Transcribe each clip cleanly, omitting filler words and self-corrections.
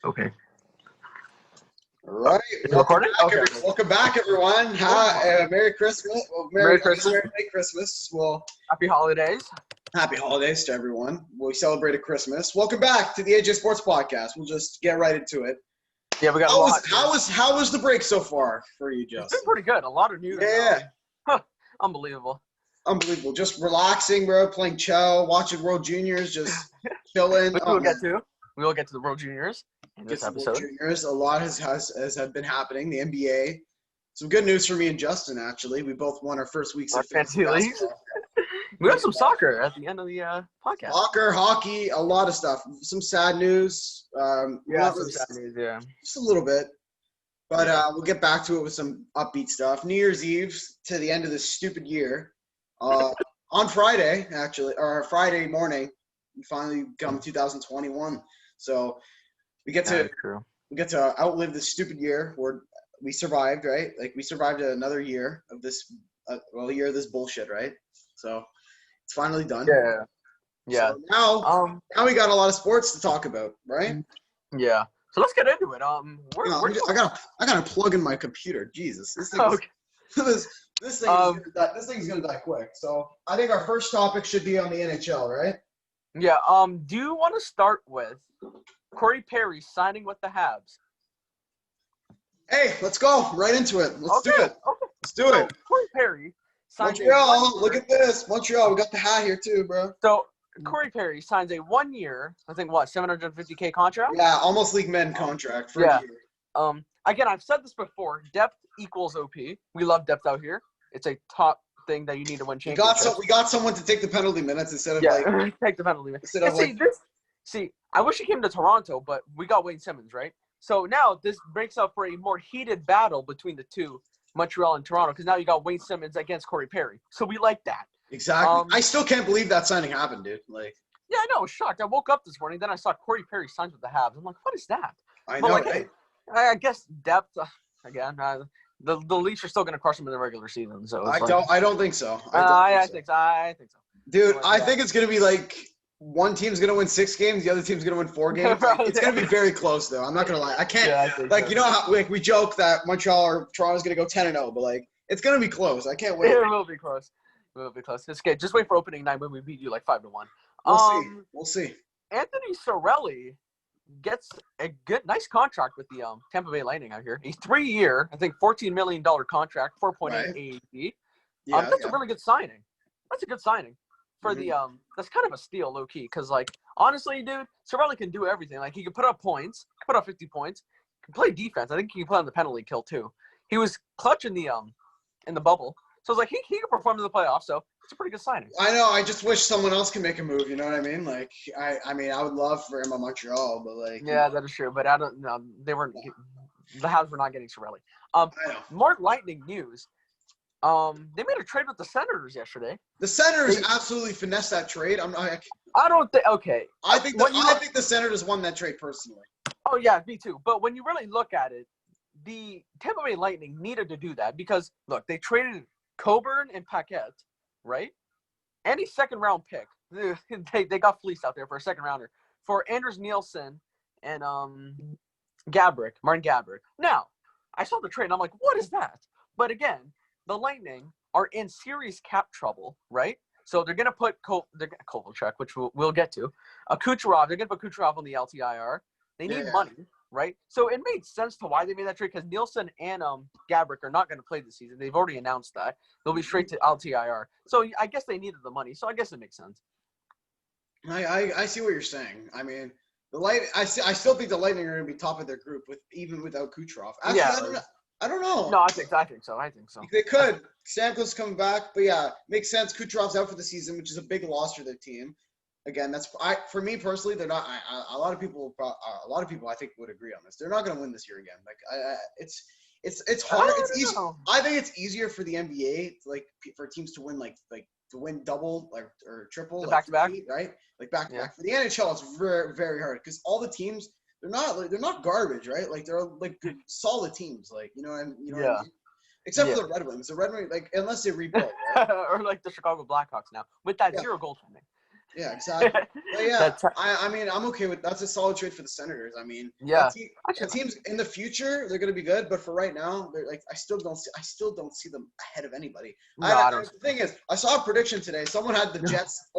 Okay. All right. Welcome back, everyone. Merry Christmas. Well, Merry Christmas. Merry Christmas. Well, Happy holidays. Happy holidays to everyone. We celebrated Christmas. Welcome back to the IIHF Sports Podcast. We'll just get right into it. Yeah, we got a lot. How was the break so far for you, Justin? It's been pretty good. A lot of news. Yeah. Unbelievable. Unbelievable. Just relaxing, bro. Playing chow, watching World Juniors, just chilling. We will get to the World Juniors in this episode. World Juniors. A lot has been happening. The NBA. Some good news for me and Justin, actually. We both won our first weeks of fantasy basketball. We have some soccer at the end of the podcast. Soccer, hockey, a lot of stuff. Some sad news. Sad news, yeah. Just a little bit. But we'll get back to it with some upbeat stuff. New Year's Eve to the end of this stupid year. On Friday, actually, or Friday morning, we finally come 2021. So we get to outlive this stupid year where we survived, right? Like we survived another year of this, year of this bullshit, right? So it's finally done. Yeah. So now we got a lot of sports to talk about, right? Yeah. So let's get into it. I gotta plug in my computer. Jesus, this thing's gonna die quick. So I think our first topic should be on the NHL, right? Yeah. Do you want to start with Corey Perry signing with the Habs? Hey, let's go right into it. Let's do it. Okay. Let's do it. Corey Perry signed Montreal. Look at this, Montreal. We got the hat here too, bro. So Corey Perry signs a 1 year, I think $750K contract? Yeah, almost league men contract for a year. Again, I've said this before. Depth equals OP. We love depth out here. It's a top thing that you need to win championships. We got someone to take the penalty minutes instead of take the penalty minutes. I wish he came to Toronto, but we got Wayne Simmons, right? So now this breaks up for a more heated battle between the two, Montreal and Toronto, because now you got Wayne Simmons against Corey Perry. So we like that. Exactly. I still can't believe that signing happened, dude. Yeah, I know. I was shocked. I woke up this morning, then I saw Corey Perry signs with the Habs. I'm like, what is that? I know, right? Hey, I guess depth again. The Leafs are still going to crush them in the regular season. So I don't think so. I think so. Dude, I think it's going to be like one team's going to win 6 games, the other team's going to win 4 games. It's going to be very close, though. I'm not going to lie. I can't. Yeah, you know how we joke that Montreal or Toronto's going to go 10-0, but it's going to be close. I can't wait. It will be close. It's good. Just wait for opening night when we beat you 5-1. We'll see. Anthony Cirelli gets a nice contract with the Tampa Bay Lightning out here. A 3-year, I think $14 million contract, 4.8 AAV. That's a really good signing. That's a good signing for the that's kind of a steal, low key, because honestly, dude, Cirelli can do everything. He can put up points, put up 50 points, can play defense. I think he can play on the penalty kill too. He was clutch in the bubble. So it's he can perform in the playoffs, so it's a pretty good signing. I know. I just wish someone else could make a move. You know what I mean? I would love for him on Montreal, but yeah, that is true. But I don't know. They weren't. The Habs were not getting Cirelli. More Lightning news. They made a trade with the Senators yesterday. The Senators absolutely finessed that trade. I don't think. Okay. I think the Senators won that trade personally. Oh yeah, me too. But when you really look at it, the Tampa Bay Lightning needed to do that because look, they traded Coburn and Paquette, right? And a second-round pick. They got fleeced out there for a second-rounder for Anders Nielsen and Martin Gabrick. Now, I saw the trade, and I'm like, what is that? But again, the Lightning are in serious cap trouble, right? So they're going to put Kovalchuk, which we'll get to. Kucherov, they're going to put Kucherov on the LTIR. They need money. Right? So it made sense to why they made that trade because Nielsen and Gabrick are not going to play this season. They've already announced that. They'll be straight to LTIR. So I guess they needed the money. So I guess it makes sense. I see what you're saying. I mean, I still think the Lightning are going to be top of their group even without Kucherov. Actually, I don't know. No, I think so. They could. Stamkos coming back. But yeah, makes sense. Kucherov's out for the season, which is a big loss for their team. Again, for me personally, they're not. A lot of people, I think, would agree on this. They're not going to win this year again. It's hard. It's easy. I think it's easier for the NBA, for teams to win, to win double, or triple, back to back, right? Back to back. For the NHL, it's very, very hard because all the teams they're not garbage, right? They're good, solid teams. You know what I mean? Except for the Red Wings. The Red Wings, unless they rebuild, right? or the Chicago Blackhawks now with that zero goaltending. Yeah, exactly. But yeah, That's I mean, I'm okay with that's a solid trade for the Senators. I mean, yeah. that teams in the future they're going to be good, but for right now, they're like I still don't see them ahead of anybody. No, I don't. The thing is, I saw a prediction today. Someone had the Jets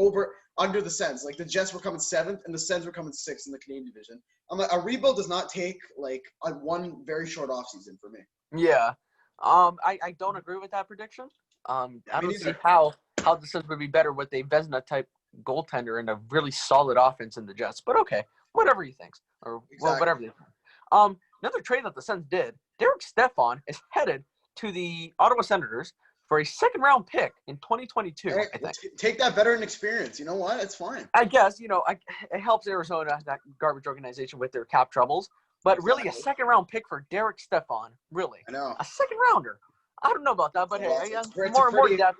under the Sens. Like the Jets were coming 7th and the Sens were coming 6th in the Canadian division. I'm like, a rebuild does not take like a one very short offseason for me. Yeah. I don't agree with that prediction. Yeah, I me don't see neither. how the Suns would be better with a Vezina type goaltender and a really solid offense in the Jets. But okay, whatever he thinks, or well, Exactly. whatever they think. Another trade that the Suns did, Derek Stepan is headed to the Ottawa Senators for a second-round pick in 2022. Hey, I think. take that veteran experience. You know what? It's fine. I guess it helps Arizona, that garbage organization, with their cap troubles. But really, a Exactly. second-round pick for Derek Stepan, really, I know. a second-rounder. I don't know about that, but hey, Well, more depth.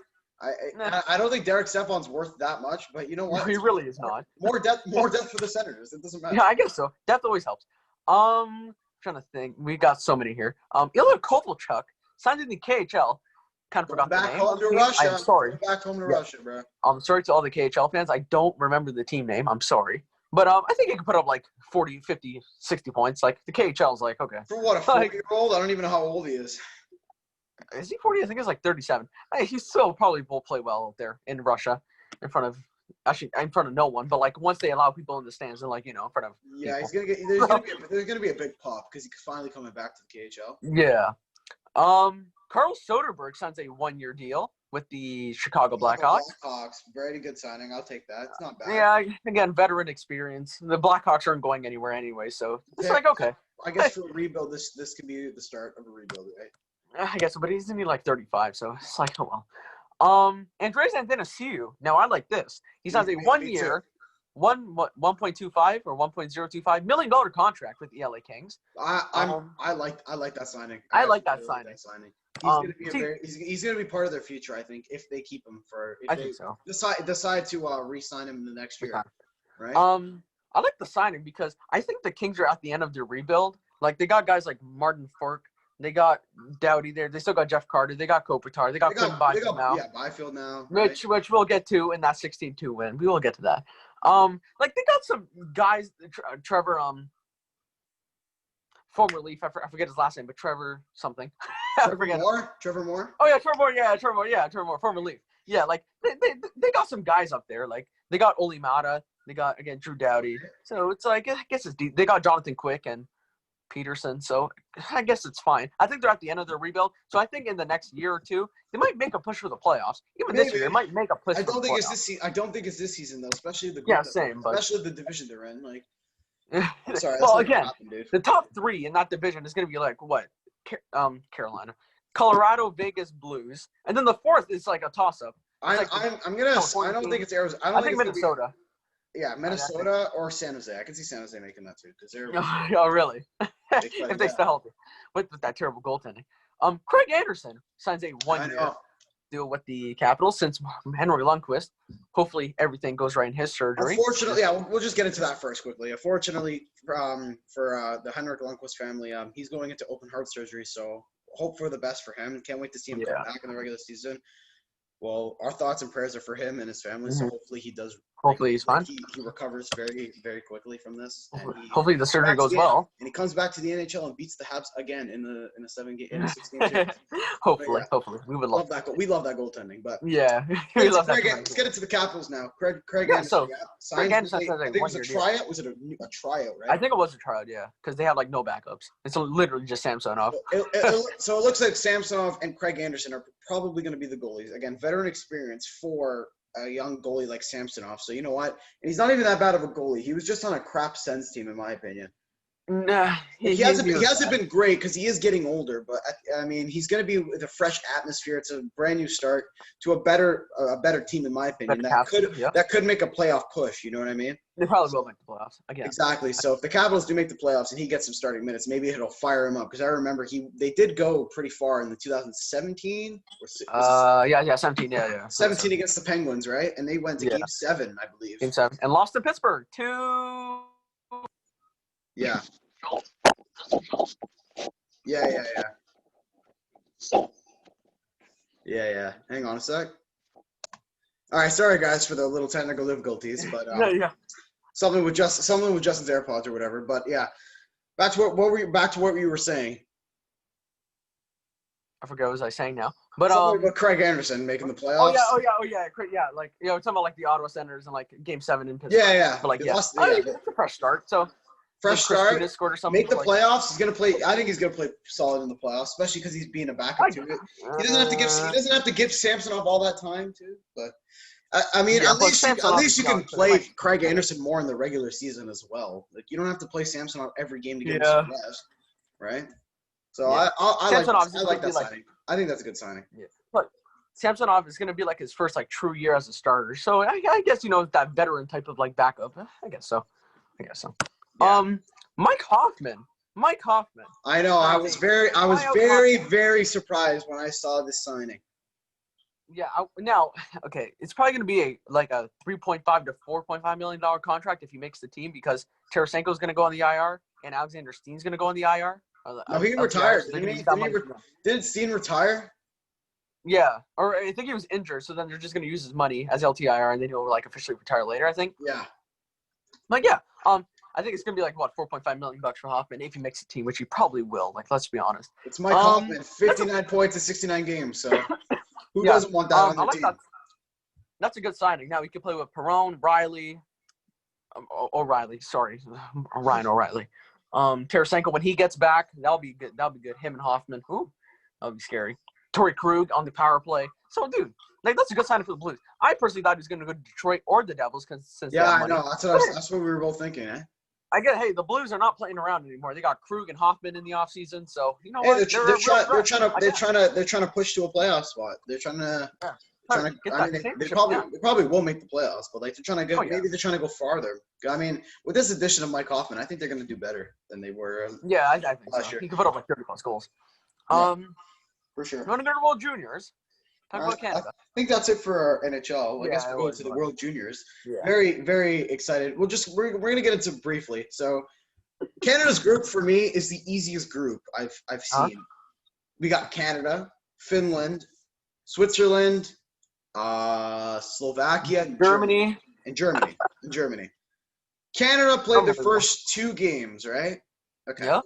Nah, I don't think Derek Stefan's worth that much, but you know what? he really is not. More depth for the Senators. It doesn't matter. Yeah, I guess so. Depth always helps. Trying to think. We got so many here. Ilya Kovalchuk signed in the KHL. Kind of Going forgot the back name. home to Russia. I'm sorry. Going back home to Yeah. Russia, bro. I'm sorry to all the KHL fans. I don't remember the team name. I'm sorry. But I think he could put up like 40, 50, 60 points. Like the KHL is like, okay. For what, a 40-year-old? I don't even know how old he is. Is he 40? I think he's like 37. He still probably will play well out there in Russia in front of no one. But like once they allow people in the stands and in front of Yeah, people. there's gonna be a big pop because he's finally coming back to the KHL. Yeah. Carl Soderberg signs a 1-year deal with the Chicago Blackhawks. Very good signing. I'll take that. It's not bad. Yeah, again, veteran experience. The Blackhawks aren't going anywhere anyway, so it's like, okay. I guess for a rebuild, this could be the start of a rebuild, right? I guess so, but he's only like 35, so it's like, oh well. Andres Antanasiou. Now I like this. He signs a 1-year, $1.25 or $1.025 million contract with the LA Kings. I like that signing. I like that signing. He's gonna be part of their future, I think, if they keep him I think so. Decide to re-sign him in the next year, right? I like the signing because I think the Kings are at the end of their rebuild. Like they got guys like Martin Fork, they got Doughty there, they still got Jeff Carter, they got Kopitar, they got Quinn Byfield now. Yeah, Byfield now. Which we'll get to in that 16-2 win. We will get to that. Like they got some guys, Trevor, former Leaf, I forget his last name, but Trevor something. Trevor Moore? Oh yeah, Trevor Moore, former Leaf. Yeah, like they got some guys up there. Like they got Oli Mata, they got again Drew Doughty. So it's like I guess it's deep. They got Jonathan Quick and Peterson, so I guess it's fine. I think they're at the end of their rebuild, so I think in the next year or two they might make a push for the playoffs. Even this year, they might make a push. I don't think it's this season though, especially the especially the division they're in. Like, sorry. Well, again, the top 3 in that division is going to be like what? Carolina, Colorado, Vegas, Blues, and then the 4th is like a toss-up. I don't think it's Arizona. I think Minnesota. Yeah, Minnesota or San Jose. I can see San Jose making that too because they're. Oh, really? If they stay healthy, with that terrible goaltending. Craig Anderson signs a 1-year deal with the Capitals since Henry Lundqvist. Hopefully, everything goes right in his surgery. Unfortunately, yeah, we'll just get into that first quickly. Unfortunately, for the Henrik Lundqvist family, he's going into open heart surgery. So hope for the best for him. Can't wait to see him come back in the regular season. Well, our thoughts and prayers are for him and his family. So hopefully he does. Hopefully he's fine. He recovers very, very quickly from this. Hopefully the surgery goes well. And he comes back to the NHL and beats the Habs again in a 6-game series. Hopefully we would love that. We love that goaltending, but yeah, we love that. Let's get into the Capitals now. Craig Anderson. So Craig Anderson. I think it was a tryout. Was it a tryout? Right. I think it was a tryout. Yeah, because they have like no backups. It's literally just Samsonov. So it looks like Samsonov and Craig Anderson are probably going to be the goalies again. Veteran experience for a young goalie like Samsonov. So you know what? And he's not even that bad of a goalie. He was just on a crap Sens team, in my opinion. Nah, he hasn't been great because he is getting older. But I mean, he's going to be with a fresh atmosphere. It's a brand new start to a better team, in my opinion. That could make a playoff push. You know what I mean? They probably will make the playoffs again. Exactly. So if the Capitals do make the playoffs and he gets some starting minutes, maybe it'll fire him up. Because I remember they did go pretty far in the 2017. 17. Yeah. 17 against the Penguins, right? And they went to Game 7, I believe. Game 7 and lost to Pittsburgh 2. Yeah. Yeah. Hang on a sec. All right, sorry guys for the little technical difficulties, but Yeah. something with Justin's AirPods or whatever. But yeah, back to what you were saying. I forget what was I saying now. But Something about Craig Anderson making the Oh playoffs. yeah. Like we're talking about like the Ottawa Senators and like Game 7 in Pittsburgh. Yeah. But like They yeah, lost, I think it's a fresh start. So fresh Chris start. Kunitz scored or something. Make the playoffs. He's gonna play. I think he's gonna play solid in the playoffs, especially because he's being a backup to it. He doesn't have to give Samsonov all that time too. But I mean, Yeah, at least you can play like, Craig Anderson more in the regular season as well. Like you don't have to play Samsonov every game to get him Yeah. some rest, right? So Yeah. I like that like, signing. I think that's a good signing. Yeah. But Samsonov is going to be like his first like true year as a starter. So I guess that veteran type of like backup. I guess so. Yeah. Mike Hoffman. I know. I was very surprised when I saw this signing. Yeah. Okay, it's probably going to be a $3.5 to $4.5 million contract if he makes the team because Tarasenko is going to go on the IR and Alexander Steen's going to go on the IR. No, he retired. Didn't Steen retire? Yeah, or I think he was injured, so then they're just going to use his money as LTIR, and then he'll like officially retire later. I think. Yeah. Like yeah, I think it's going to be like what $4.5 million for Hoffman if he makes the team, which he probably will. Like let's be honest. It's Mike Hoffman, 59 points in 69 games. So who doesn't want that on their team? That's a good signing. Now he can play with Perron, Riley, O'Reilly. Sorry, Ryan O'Reilly. Tarasenko when he gets back, that'll be good. Him and Hoffman. Ooh, that'll be scary. Torrey Krug on the power play. So, dude, like that's a good sign for the Blues. I personally thought he was going to go to Detroit or the Devils since they have money. I know. That's what we were both thinking, eh? I get. Hey, the Blues are not playing around anymore. They got Krug and Hoffman in the offseason, so you know what? They're trying to push to a playoff spot. They're trying to. They probably will make the playoffs, but like they're trying to go. Maybe they're trying to go farther. I mean, with this addition of Mike Hoffman, I think they're going to do better than they were. I think so. He can put up like 30+ goals. For sure. You want to go to World Juniors? Talk about Canada. I think that's it for our NHL. I guess we'll go to the World Juniors. Yeah. Very, very excited. We're gonna get into briefly. So Canada's group for me is the easiest group I've seen. We got Canada, Finland, Switzerland, Slovakia, Germany. Germany. Canada played their first 2 games, right? Okay. Yeah.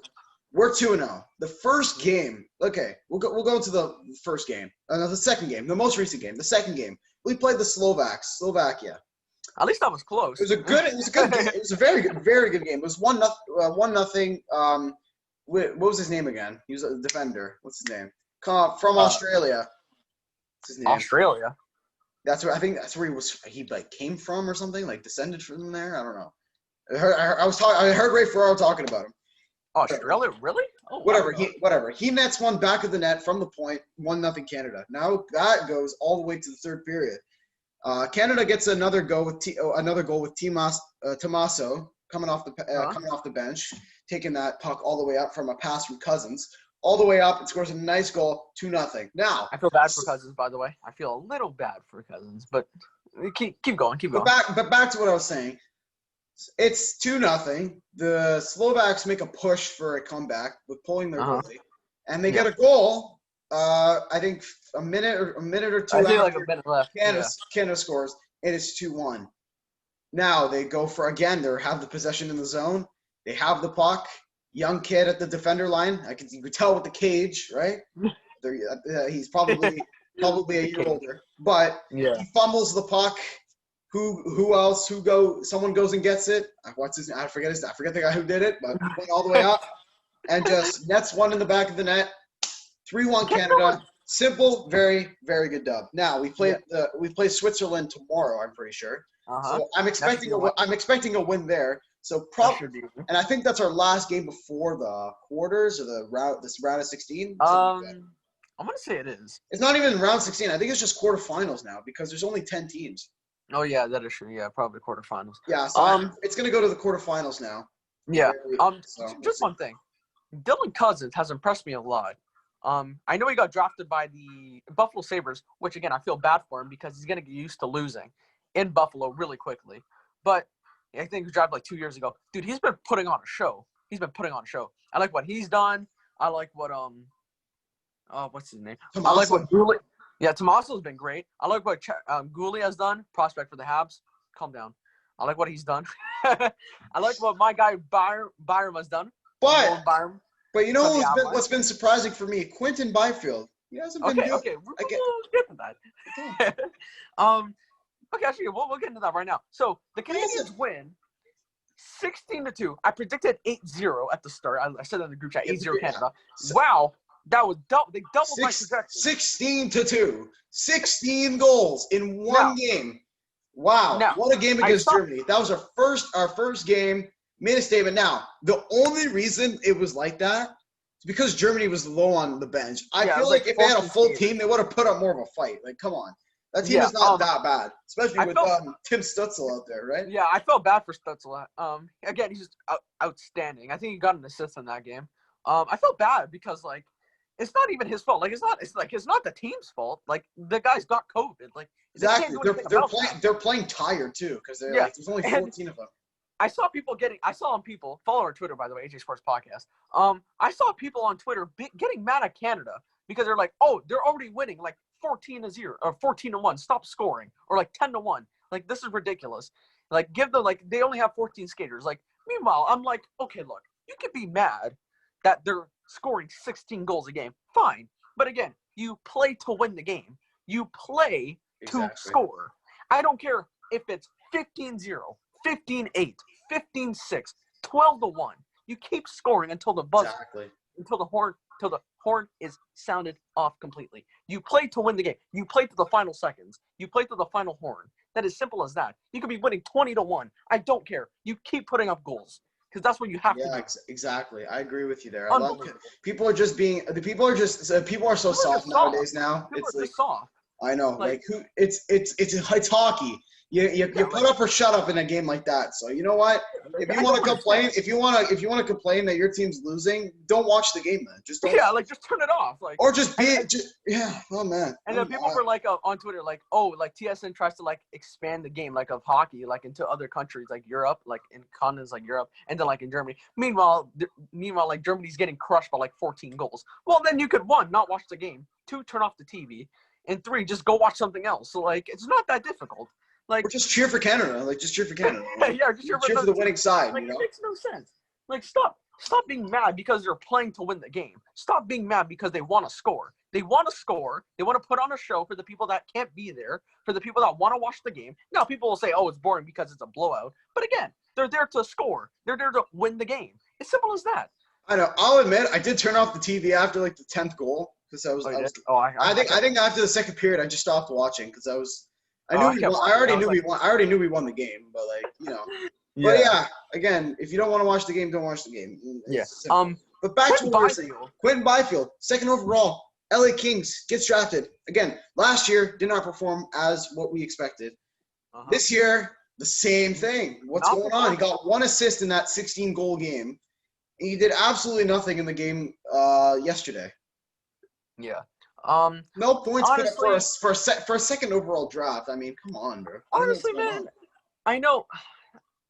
We're 2-0. The first game. Okay, we'll go into the first game. The second game, the most recent game. The second game, we played the Slovakia. At least that was close. It was a good game. It was a very good game. It was 1-0. What was his name again? He was a defender. What's his name? From Australia. What's his name? Australia. I think that's where he came from or something, like descended from there. I don't know. I heard Ray Ferraro talking about him. Australia, really? Oh, whatever. He nets one back of the net from the point, 1-0 Canada. Now that goes all the way to the third period. Canada gets another goal with Tommaso coming off the bench, taking that puck all the way up from a pass from Cousins, all the way up and scores a nice goal, 2-0. Now I feel bad for Cousins, by the way. I feel a little bad for Cousins, but keep going. But back to what I was saying. It's 2-0. The Slovaks make a push for a comeback with pulling their goalie, and they get a goal. I think a minute or two after like a minute left. Canada scores, and it's 2-1. Now they go for again. They have the possession in the zone. They have the puck. Young kid at the defender line. You could tell with the cage, right? He's probably a year older, but he fumbles the puck. Who else? Someone goes and gets it. What's his name? I forget the guy who did it, but he went all the way up and just nets one in the back of the net. 3-1 Canada. Simple, very, very good dub. Now we play Switzerland tomorrow. I'm pretty sure. So I'm expecting a win there. So probably, and I think that's our last game before the quarters or this round of 16. I'm gonna say it is. It's not even round 16. I think it's just quarterfinals now because there's only 10 teams. Oh yeah, that is true. Yeah, probably quarterfinals. Yeah, so it's gonna go to the quarterfinals now. Yeah. Just one thing, Dylan Cousins has impressed me a lot. I know he got drafted by the Buffalo Sabres, which again I feel bad for him because he's gonna get used to losing in Buffalo really quickly. But I think he was drafted like 2 years ago. Dude, he's been putting on a show. I like what he's done. I like what what's his name? Tommaso. Yeah, Tommaso's been great. I like what Goulet has done. Prospect for the Habs. Calm down. I like what he's done. I like what my guy Byram has done. But Byram you know from the Avalanche. what's been surprising for me? Quinton Byfield. He hasn't been doing. Okay. We'll get to that. Okay, actually, we'll get into that right now. So the Canadiens win 16-2. I predicted 8-0 at the start. I said that in the group chat, 8-0 Canada. Wow, that was double. They doubled my projection. 16-2. 16 goals in one game. Wow, what a game against Germany. That was our first game. Made a statement. Now, the only reason it was like that is because Germany was low on the bench. I feel like if they had a full team, they would have put up more of a fight. Like, come on. That team is not that bad, especially with Tim Stützle out there, right? Yeah, I felt bad for Stützle. Again, he's just outstanding. I think he got an assist in that game. I felt bad because, like, it's not even his fault. Like, it's not the team's fault. Like, the guys got COVID. Like, exactly. They're playing tired too because there's only 14 of them. I saw people follow our Twitter, by the way, AJ Sports Podcast. I saw people on Twitter getting mad at Canada because they're like, oh, they're already winning like 14-0 or 14-1. Stop scoring, or like 10-1. Like, this is ridiculous. Like, give them, like, they only have 14 skaters. Like, meanwhile, I'm like, okay, look, you can be mad that they're scoring 16 goals a game. Fine. But again, you play to win the game. You play to score. I don't care if it's 15-0, 15-8, 15-6, 12-1. You keep scoring until the buzzer, until the horn is sounded off completely. You play to win the game. You play to the final seconds. You play to the final horn. That is simple as that. You could be winning 20-1. I don't care. You keep putting up goals because that's what you have to do. Yeah, exactly. I agree with you there. I love it. People are so soft nowadays now. People are just soft. I know. Like who? It's hockey. You put up or shut up in a game like that. So you know what? If you want to complain, if you want to complain that your team's losing, don't watch the game then. Just don't. Yeah, like just turn it off. Like, or just be Oh man. And then people were like on Twitter like, oh, like TSN tries to like expand the game like of hockey like into other countries like Europe, like in continents like Europe, and then like in Germany. Meanwhile, like Germany's getting crushed by like 14 goals. Well, then you could 1, not watch the game, 2, turn off the TV, and 3, just go watch something else. So like it's not that difficult. Like, or just cheer for Canada. Like, just cheer for Canada. Yeah, just cheer for the winning side. Like, it makes no sense. Like, stop being mad because they're playing to win the game. Stop being mad because they want to score. They want to score. They want to put on a show for the people that can't be there, for the people that want to watch the game. Now, people will say, oh, it's boring because it's a blowout. But again, they're there to score. They're there to win the game. It's simple as that. I know. I'll admit, I did turn off the TV after like the 10th goal because I think after the second period, I just stopped watching because I already knew we won the game, but like, you know. Yeah. But yeah, again, if you don't want to watch the game, don't watch the game. It's simple. But back to what we're saying. Quinton Byfield, 2nd overall, LA Kings gets drafted. Again, last year did not perform as what we expected. This year, the same thing. What's going on? He got 1 assist in that 16-goal game. And he did absolutely nothing in the game yesterday. Yeah. No points honestly, for a second overall draft. I mean, come on, bro. Honestly, man, I know.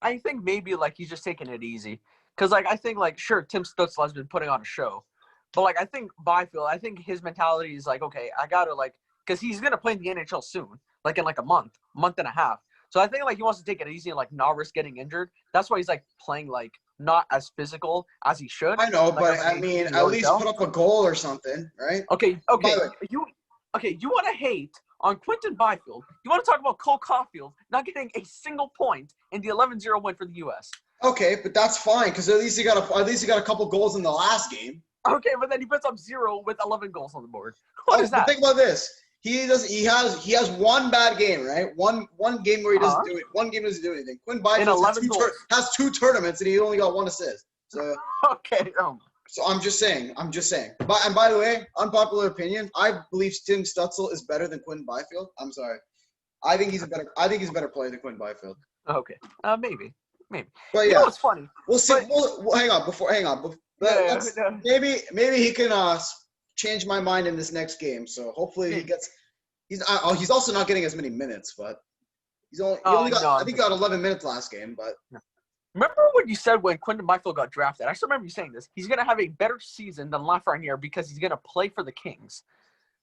I think maybe like he's just taking it easy, because like I think like sure Tim Stützle has been putting on a show, but like I think Byfield, I think his mentality is like, okay, I gotta like, because he's gonna play in the NHL soon, like in like a month and a half. So I think like he wants to take it easy and like not risk getting injured. That's why he's like playing like not as physical as he should. I know, but I mean, at least put up a goal or something, right? Okay. You want to hate on Quinton Byfield. You want to talk about Cole Caulfield not getting a single point in the 11-0 win for the U.S. Okay, but that's fine because at least he got a couple goals in the last game. Okay, but then he puts up 0 with 11 goals on the board. What is that? Think about this. He has one bad game, right? One game where he doesn't do it. One game doesn't do anything. Quinton Byfield has 2 tournaments and he only got 1 assist. So okay. So I'm just saying. And by the way, unpopular opinion, I believe Tim Stützle is better than Quinton Byfield. I'm sorry. I think he's a better player than Quinton Byfield. Okay. Maybe. But yeah, you know what's funny? We'll see. Hang on. Maybe he can change my mind in this next game. So hopefully he gets. He's also not getting as many minutes, but he only got 11 minutes last game, but. No. Remember what you said when Quinton Byfield got drafted? I still remember you saying this. He's going to have a better season than Lafreniere because he's going to play for the Kings.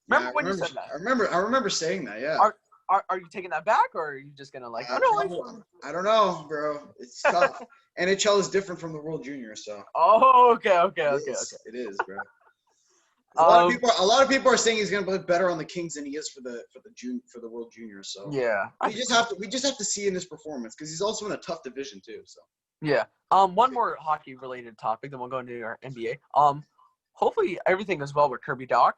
Remember when you said that? I remember saying that. Yeah. Are you taking that back, or are you just gonna like? Oh no, I don't know, bro. It's tough. NHL is different from the World Juniors, so. Oh, okay. It is, bro. A lot of people are saying he's gonna play better on the Kings than he is for the World Juniors. So yeah, we just have to see in his performance because he's also in a tough division too. So yeah. One more hockey related topic, then we'll go into our NBA. Hopefully everything goes well with Kirby Dach.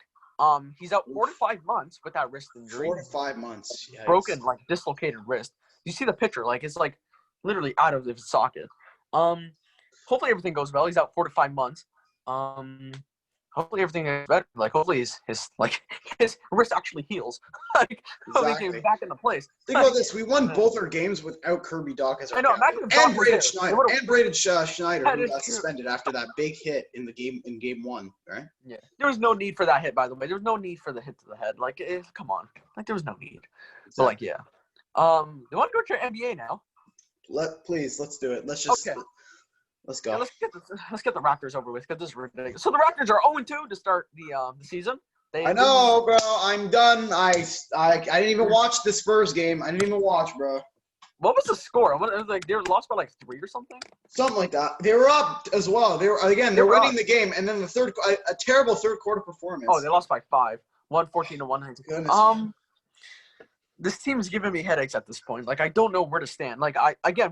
He's out 4 to 5 months with that wrist injury. 4 to 5 months. Yikes. Broken, like dislocated wrist. You see the picture, like it's like literally out of his socket. Hopefully everything goes well. He's out 4 to 5 months. Hopefully everything is better. Like hopefully his wrist actually heals. Like exactly. He came back into place. Think about this: we won both our games without Kirby Dach as our captain. And Braden Schneider, who got suspended after that big hit in game 1, right? Yeah, there was no need for that hit. By the way, there was no need for the hit to the head. Like, come on, like there was no need. Exactly. But like, yeah. You want to go to your NBA now? Let's do it. Let's just. Okay. Let's go. Yeah, let's get the Raptors over with because this is ridiculous. So the Raptors are 0-2 to start the season. I know, bro. I'm done. I didn't even watch the Spurs game. I didn't even watch, bro. What was the score? Like they were lost by like 3 or something. Something like that. They were up as well. They're winning the game, and then a terrible third quarter performance. Oh, they lost by 5, 114 to 119. This team's giving me headaches at this point. Like, I don't know where to stand. Like,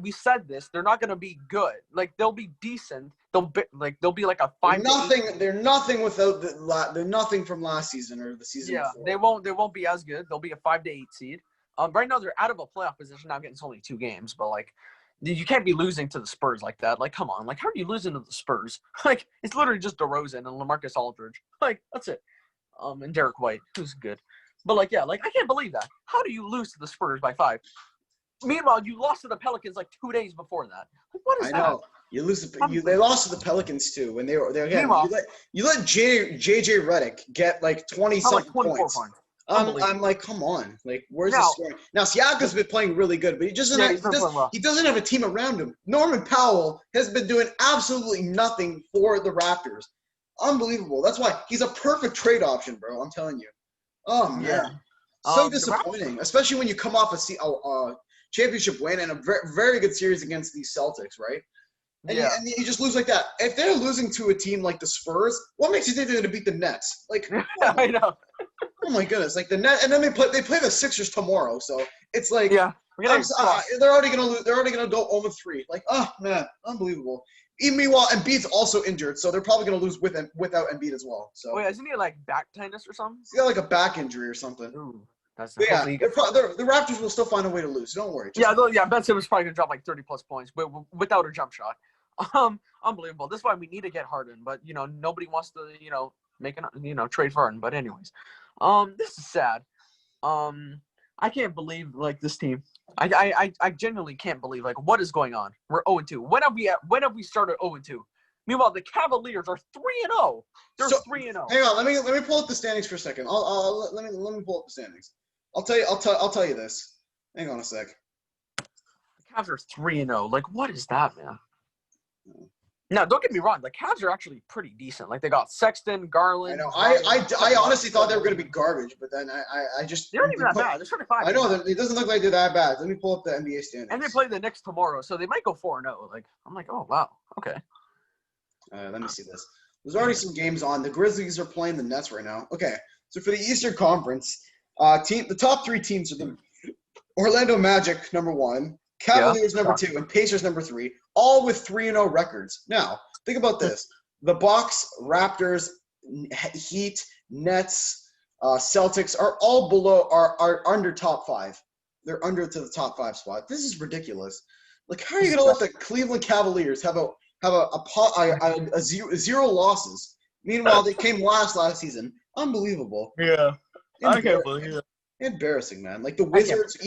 we said this. They're not going to be good. Like, they'll be decent. They'll be like a 5. They're nothing without they're nothing from last season or the season before. They won't be as good. They'll be a 5 to 8 seed. Right now they're out of a playoff position. Now getting only 2 games, but like, you can't be losing to the Spurs like that. Like, come on. Like, how are you losing to the Spurs? Like, it's literally just DeRozan and LaMarcus Aldridge. Like, that's it. And Derek White, who's good. But, like, yeah, like, I can't believe that. How do you lose to the Spurs by 5? Meanwhile, you lost to the Pelicans, like, 2 days before that. Like, what is that? I know. They lost to the Pelicans, too, when they were again. You let JJ Redick get, like, 20-something points. I'm like, come on. Like, where's the scoring? Now, Siakam's been playing really good, but he doesn't have a team around him. Norman Powell has been doing absolutely nothing for the Raptors. Unbelievable. That's why he's a perfect trade option, bro. I'm telling you. Oh, man. Yeah. So disappointing, especially when you come off a championship win and a very, very good series against these Celtics, right? And you just lose like that. If they're losing to a team like the Spurs, what makes you think they're going to beat the Nets? Like, I know. Oh my goodness! Like the Net, and then they play the Sixers tomorrow. So it's like, they're already going to lose. They're already going to go 0-3. Like, oh man, unbelievable. Meanwhile, Embiid's also injured, so they're probably going to lose without Embiid as well. So wait, isn't he like back tightness or something? He's got like a back injury or something. Ooh, the Raptors will still find a way to lose. Don't worry. Ben Simmons is probably going to drop like 30+ points without a jump shot. Unbelievable. This is why we need to get Harden, but nobody wants to trade for Harden. But anyways, this is sad. I can't believe like this team. I genuinely can't believe like what is going on. We're 0-2. When have we started 0-2? Meanwhile, the Cavaliers are 3-0. They're 3-0. Hang on, let me pull up the standings for a second. Let me pull up the standings. I'll tell you this. Hang on a sec. The Cavs are 3-0. Like, what is that, man? Now, don't get me wrong. The Cavs are actually pretty decent. Like, they got Sexton, Garland. I know. I honestly thought they were going to be garbage, but then I just. They're not even that bad. They're 35. I know. It doesn't look like they're that bad. Let me pull up the NBA standings. And they play the Knicks tomorrow, so they might go 4-0. Like, I'm like, oh wow, okay. Let me see this. There's already some games on. The Grizzlies are playing the Nets right now. Okay, so for the Eastern Conference, the top 3 teams are the Orlando Magic number 1, Cavaliers number 2, and Pacers number 3, all with 3-0 records. Now, think about this: the Bucks, Raptors, Heat, Nets, Celtics are all are under top 5. They're under to the top 5 spot. This is ridiculous. Like, how are you going to let the Cleveland Cavaliers have a zero losses? Meanwhile, they came last season. Unbelievable. Yeah, I can't believe it. Embarrassing, man. Like the Wizards,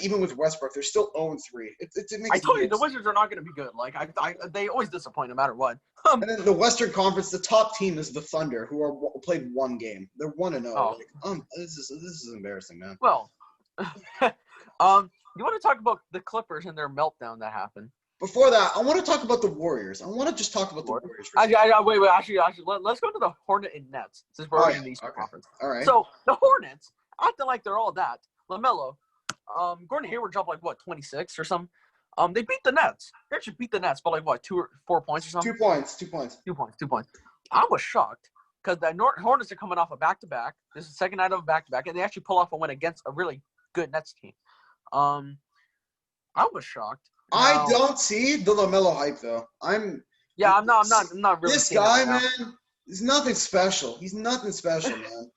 even with Westbrook, they're still 0-3. It makes I told you the Wizards are not going to be good. Like they always disappoint no matter what. And then the Western Conference, the top team is the Thunder, who played 1 game. They're 1-0. Oh. Like, this is embarrassing, man. Well, you want to talk about the Clippers and their meltdown that happened? before that, I want to talk about the Warriors. I want to just talk about the Warriors. Wait. Actually, let's go to the Hornet and Nets since we're already in the Eastern Conference. All right. So the Hornets, acting like they're all that. LaMelo, Gordon Hayward dropped like what 26 or something. They beat the Nets. They actually beat the Nets by like what 2 or 4 points or something. 2 points. 2 points. I was shocked because the Hornets are coming off a back-to-back. This is the second night of a back-to-back, and they actually pull off a win against a really good Nets team. I was shocked. I don't see the LaMelo hype though. I'm not really. This guy, man, is nothing special. He's nothing special, man.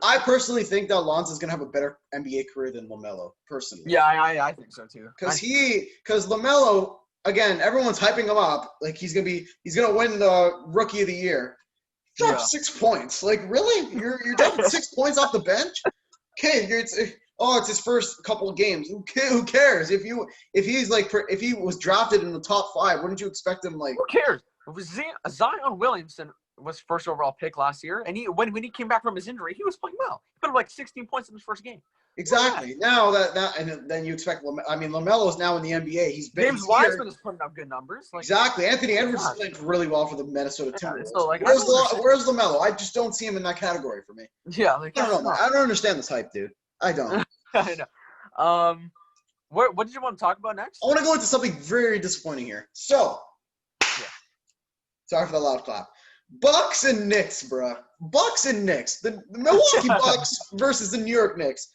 I personally think that Lonzo's gonna have a better NBA career than LaMelo, personally. Yeah, I think so too. Because LaMelo, again, everyone's hyping him up like he's gonna win the Rookie of the Year. Drop 6 points. Like, really? You're dropping 6 points off the bench? Okay, it's his first couple of games. Who cares? If he was drafted in the top 5, wouldn't you expect him like? Who cares? It was Zion Williamson was first overall pick last year, and when he came back from his injury, he was playing well. He put up like 16 points in his first game. Exactly. Now and then you expect LaMelo's now in the NBA. James Wiseman is putting up good numbers. Exactly. Anthony Edwards is playing really well for the Minnesota Timberwolves. So where's LaMelo? I just don't see him in that category for me. Yeah, I don't know. I don't understand this hype, dude. I don't. I know. What did you want to talk about next? I want to go into something very disappointing here. So, sorry for the loud clap. Bucks and Knicks, bro. Bucks and Knicks. The Milwaukee Bucks versus the New York Knicks.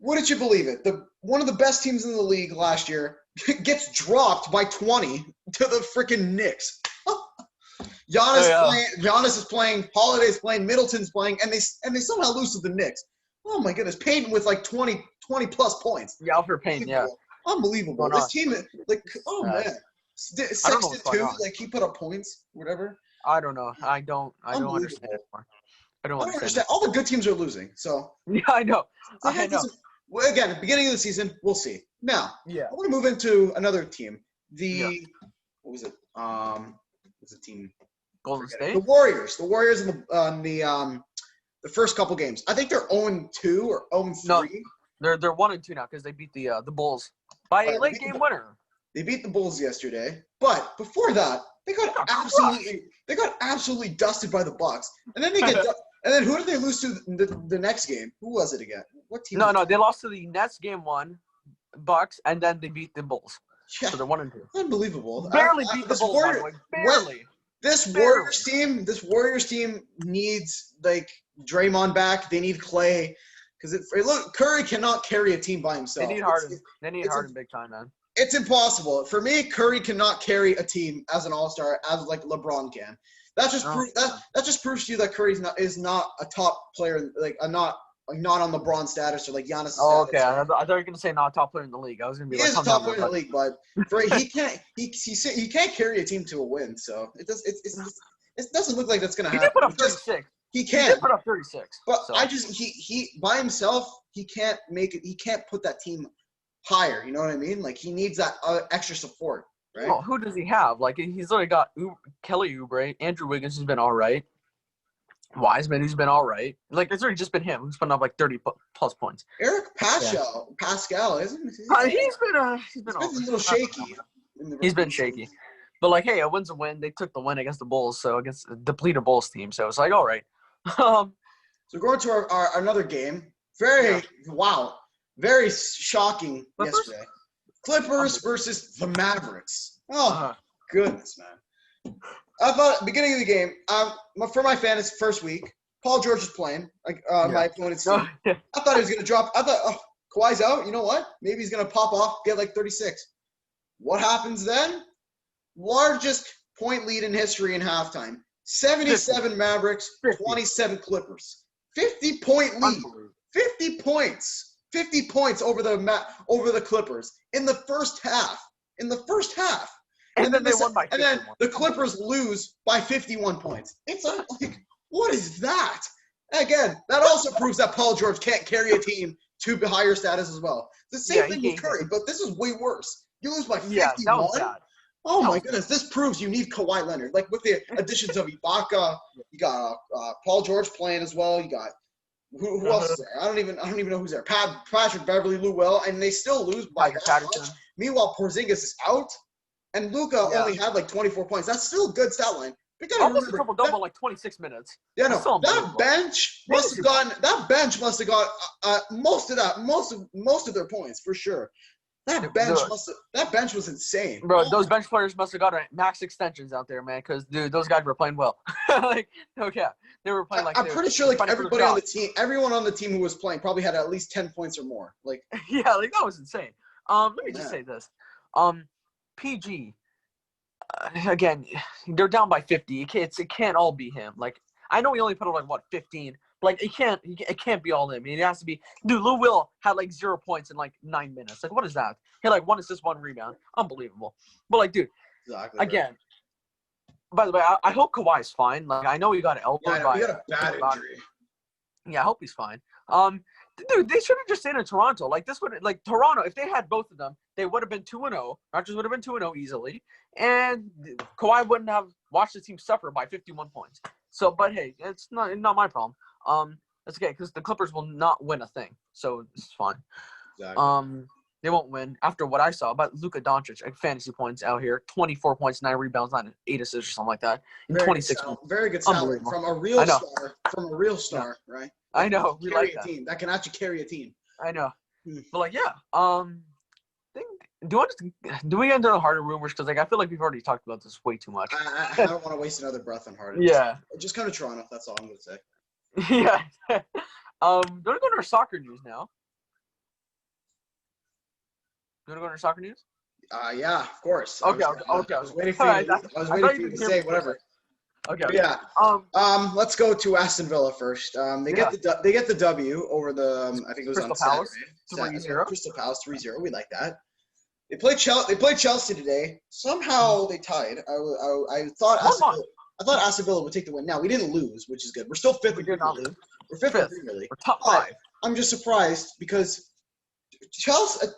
Wouldn't you believe it? One of the best teams in the league last year gets dropped by 20 to the freaking Knicks. Giannis is playing, Holiday's playing, Middleton's playing, and they somehow lose to the Knicks. Oh my goodness, Payton with like 20 plus points. Yeah, Alfred Payton, yeah. Unbelievable. This team, like, oh man, 6-2, like he put up points, whatever. I don't know. I don't understand it anymore. I don't understand. All the good teams are losing, so. Yeah, I know. Well, again, at the beginning of the season, we'll see. Now, I want to move into another team. What was it? What's the team? Golden State. The Warriors. The Warriors in the first couple games. I think they're 0-2 or 0-3. No, they're 1-2 now because they beat the Bulls by a late game winner. They beat the Bulls yesterday, but before that, they got absolutely dusted by the Bucks, and then and then who did they lose to the next game? Who was it again? What team? No, they lost to the Nets game 1, Bucks, and then they beat the Bulls. Yeah. So they're 1-2. Unbelievable. Barely beat the Bulls. By the way. Barely. This Warriors team needs like Draymond back. They need Clay because Curry cannot carry a team by himself. They need Harden. They need Harden big time, man. It's impossible. For me, Curry cannot carry a team as an all-star as like LeBron can. That just proves to you that Curry is not a top player, like not on LeBron status or like Giannis. Oh, okay. I thought you were gonna say not a top player in the league. I was gonna be he is a top player in the league, but he can't carry a team to a win. So it doesn't look like that's gonna happen. He did put up 36. He can. He did put up 36. But so. He by himself he can't make it. He can't put that team higher. You know what I mean? Like he needs that extra support. Right? Well, who does he have? Like he's already got Kelly Oubre, Andrew Wiggins, who's been all right. Wiseman, who's been all right. Like it's already just been him who's putting up like 30 plus points. Eric Pascal, isn't he? He's been a little shaky. He's been shaky. But like, hey, a win's a win. They took the win against the Bulls, so against a depleted Bulls team. So it's like, all right. So going to our another game. Very shocking yesterday. Clippers versus the Mavericks. Oh, goodness, man. I thought at the beginning of the game, for my fantasy first week, Paul George was playing, my opponent's team. I thought he was going to drop. I thought, Kawhi's out. You know what? Maybe he's going to pop off, get like 36. What happens then? Largest point lead in history in halftime. 77 Mavericks, 27 Clippers. 50-point lead. 50 points. 50 points over the Clippers in the first half. And then they won by 51. And then the Clippers lose by 51 points. It's like, what is that? Again, that also proves that Paul George can't carry a team to higher status as well. The same thing with Curry, but this is way worse. You lose by 51. That was bad. Oh my goodness! This proves you need Kawhi Leonard. Like with the additions of Ibaka, you got Paul George playing as well. You got who else is there? I don't even know who's there. Patrick Beverly, Lou Will, and they still lose by that much. Meanwhile, Porzingis is out. and Luka Yeah. only had like 24 points. That's still a good stat line. We gotta Almost a remember triple-double in like 26 minutes. Yeah, That's no, so that unbelievable. bench must have got most of their points for sure. That bench was insane. Bro, those bench players must have got max extensions out there, man. Because dude, those guys were playing well. Like, okay, they were playing like. I'm pretty sure like fighting for everybody their on the jobs. team, everyone on the team who was playing probably had at least 10 points or more. Like, Yeah, like that was insane. Let me just say this. PG. Again, they're down by 50. It can't all be him. Like, I know he only put up like what 15. But like it can't be all him. I mean, it has to be. Dude, Lou Will had like 0 points in like 9 minutes. Like, what is that? He had like 1 assist, 1 rebound. Unbelievable. But like, dude, exactly. again. Right. By the way, I hope Kawhi's fine. Like, I know he got elbowed by. He got a bad injury. Yeah, I hope he's fine. Dude, they should have just stayed in Toronto. Like, this would like Toronto. If they had both of them, they would have been 2-0. Raptors would have been 2-0 easily, and Kawhi wouldn't have watched the team suffer by 51 points. So, but hey, it's not my problem. That's okay because the Clippers will not win a thing, so it's fine. Exactly. They won't win after what I saw about Luka Doncic, like fantasy points out here, 24 points, 9 rebounds, 8 assists or something like that in 26 minutes. Very good salary from a real star, right? I know. We like a that. Team that can actually carry a team. I know. But like, yeah. Do we get into the Harden rumors? Because like I feel like we've already talked about this way too much. I don't want to waste another breath on Harden. Yeah. Just come to Toronto. That's all I'm gonna say. Yeah. Do you want to go to our soccer news now? You want to go to our soccer news? Yeah, of course. Okay. I was waiting for you to say whatever. Okay. Yeah. Let's go to Aston Villa first. They get the W over the I think it was Crystal on Palace, Saturday. 3-0. Crystal Palace 3-0. We like that. They played Chelsea today. Somehow they tied. I thought Aston Villa would take the win. Now we didn't lose, which is good. We're still fifth. We did not lose. We're fifth in Premier League. We're top 5. I'm just surprised because Chelsea a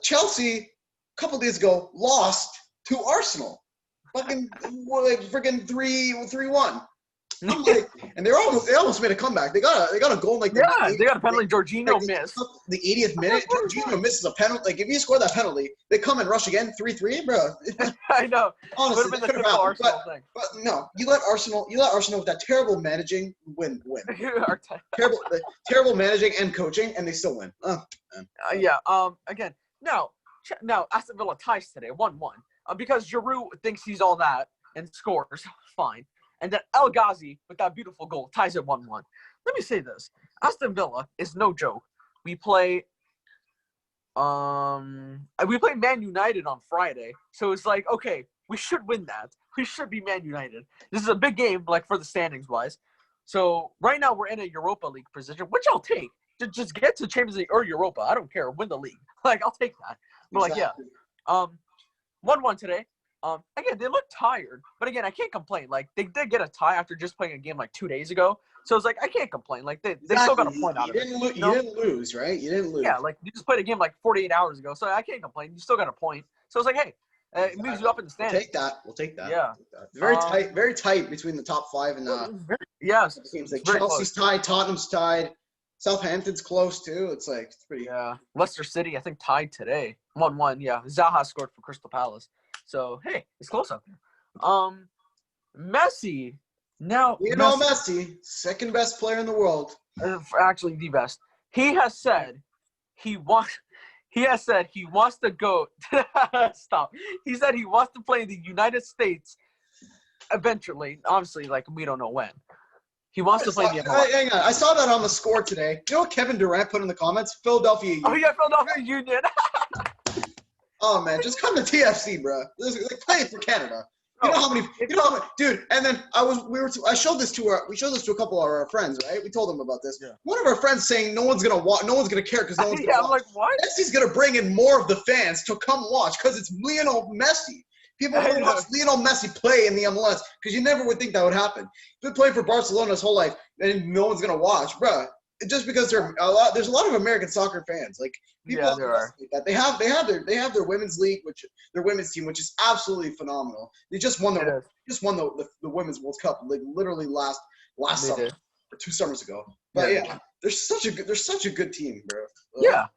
couple days ago lost to Arsenal. Freaking 3-1. And they almost made a comeback. They got a goal like they got a penalty. Jorginho missed. The 80th minute. Jorginho misses a penalty. Like if you score that penalty, they come and rush again. 3-3, bro. I know. Honestly, it would have been the Arsenal thing. But no, you let Arsenal with that terrible managing win. terrible managing and coaching, and they still win. Again, now Aston Villa ties today, 1-1. Because Giroud thinks he's all that and scores, fine. And then El Ghazi, with that beautiful goal, ties it 1-1. Let me say this. Aston Villa is no joke. We play Man United on Friday. So it's like, okay, we should win that. We should be Man United. This is a big game, like, for the standings-wise. So right now we're in a Europa League position, which I'll take. Just get to Champions League or Europa. I don't care. Win the league. Like, I'll take that. But, exactly. 1-1 today. Again, they look tired, but again, I can't complain. Like, they did get a tie after just playing a game like 2 days ago, so it's like I can't complain. Like, they still got a point out of it. You didn't lose, right? You didn't lose. Yeah, like you just played a game like 48 hours ago, so I can't complain. You still got a point, so it's like, hey, it moves you up in the standings. We'll take that. Yeah, very tight between the top 5 and yes, teams. Like Chelsea's tied, Tottenham's tied, Southampton's close too. It's like it's pretty. Yeah, Leicester City I think tied today, 1-1. Yeah, Zaha scored for Crystal Palace. So, hey, it's close out there. Messi, now... Messi, second best player in the world. Actually, the best. He has said he wants to go... Stop. He said he wants to play in the United States eventually. Obviously, like, we don't know when. He wants to play in the MLS. Hang on. I saw that on the score today. You know what Kevin Durant put in the comments? Philadelphia Union. Oh, yeah, Philadelphia Union. Oh man, just come to TFC, bro. Like, play it for Canada. You know how many, dude. And then we showed this to a couple of our friends, right? We told them about this. Yeah. One of our friends saying no one's gonna care because no one's gonna watch. I'm like, what? Messi's gonna bring in more of the fans to come watch because it's Lionel Messi. People want to watch Lionel Messi play in the MLS because you never would think that would happen. He's been playing for Barcelona his whole life, and no one's gonna watch, bro. Just because there's a lot of American soccer fans. Like people there are. That. They have their women's league, their women's team, which is absolutely phenomenal. They just won the Women's World Cup like literally last summer or 2 summers ago. But yeah, they're such a good team, bro. Yeah.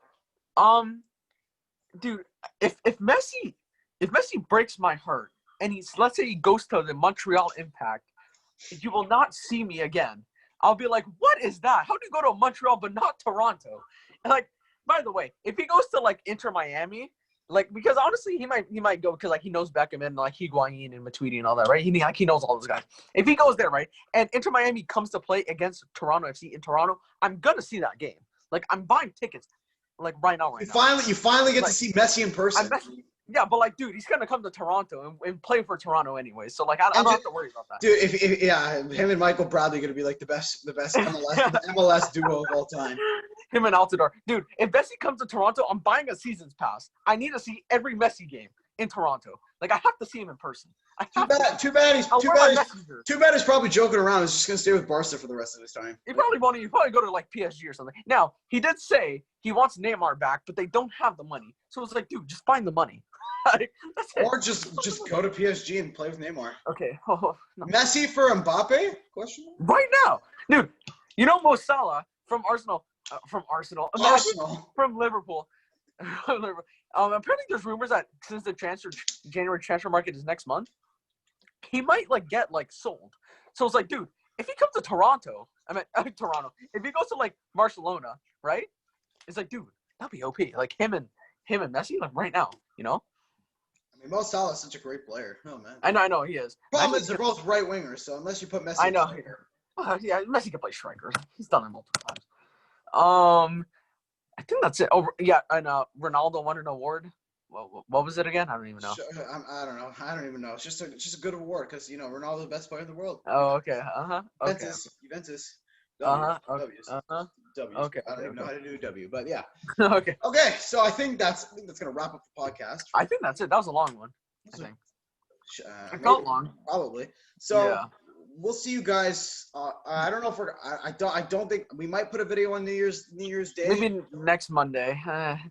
Dude, if Messi breaks my heart, and let's say he goes to the Montreal Impact, you will not see me again. I'll be like, what is that? How do you go to Montreal but not Toronto? And like, by the way, if he goes to like Inter Miami, like, because honestly, he might go because like he knows Beckham and like Higuain and Matuidi and all that, right? He knows all those guys. If he goes there, right, and Inter Miami comes to play against Toronto FC in Toronto, I'm gonna see that game. Like, I'm buying tickets, like right now. You finally get to see Messi in person. Yeah, but like, dude, he's gonna come to Toronto and play for Toronto anyway. So like, I don't have to worry about that. Dude, if him and Michael Bradley are gonna be like the best MLS duo of all time. Him and Altidore. Dude, if Messi comes to Toronto, I'm buying a season's pass. I need to see every Messi game in Toronto. Like, I have to see him in person. Too bad he's probably joking around. He's just gonna stay with Barca for the rest of his time. He probably go to like PSG or something. Now, he did say he wants Neymar back, but they don't have the money. So it's like, dude, just find the money. That's it. Or just go to PSG and play with Neymar. Okay. Oh, no. Messi for Mbappe? Question? Right now, dude. You know Mo Salah from Arsenal. From Liverpool. Apparently, there's rumors that since the January transfer market is next month, he might like get like sold. So it's like, dude, if he comes to Toronto, Toronto. If he goes to like Barcelona, right? It's like, dude, that'd be OP. Like him and Messi, like right now, you know. I mean, Mo Salah is such a great player. Oh man. I know he is. Problem is they're both right wingers, so unless you put Messi. I know. Yeah, Messi can play striker. He's done it multiple times. I think that's it. Oh, yeah, and Ronaldo won an award. What was it again? I don't even know. I don't know. I don't even know. It's just a good award because Ronaldo's the best player in the world. Oh, okay. Juventus. W's. W's. Okay. I don't even know how to do W, but yeah. Okay. Okay, so I think that's gonna wrap up the podcast. I think that's it. That was a long one. I think. It felt long. Probably. So. Yeah. We'll see you guys. I don't know if I don't think we might put a video on New Year's Day. Maybe next Monday.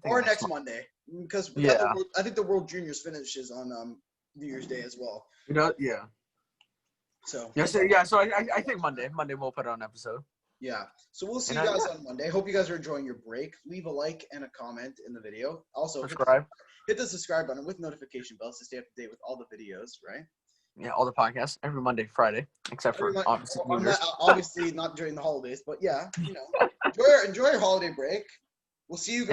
Or next Monday, because I think the World Juniors finishes on New Year's Day as well. Yeah. So. So I think Monday we'll put on an episode. Yeah. So we'll see you guys on Monday. Hope you guys are enjoying your break. Leave a like and a comment in the video. Also, hit the subscribe button with notification bells to stay up to date with all the videos. Right. Yeah, all the podcasts every Monday, Friday, except for obviously not during the holidays, but yeah, enjoy your holiday break. We'll see you.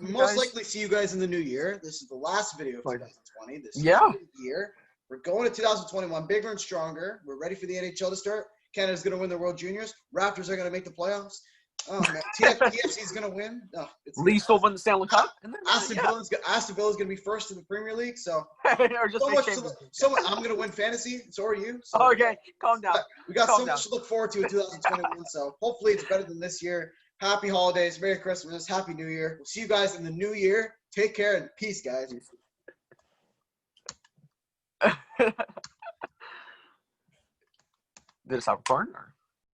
Most likely see you guys in the new year. This is the last video of 2020. This year, we're going to 2021 bigger and stronger. We're ready for the NHL to start. Canada's going to win the World Juniors. Raptors are going to make the playoffs. Oh man, TFC is going to win. Leafs will win the Stanley Cup. Aston Villa's going to be first in the Premier League. So, I'm going to win fantasy. So are you. So, okay, calm down. We got so much to look forward to in 2021. So hopefully it's better than this year. Happy holidays, Merry Christmas, Happy New Year. We'll see you guys in the new year. Take care and peace, guys. Did it stop recording? Or?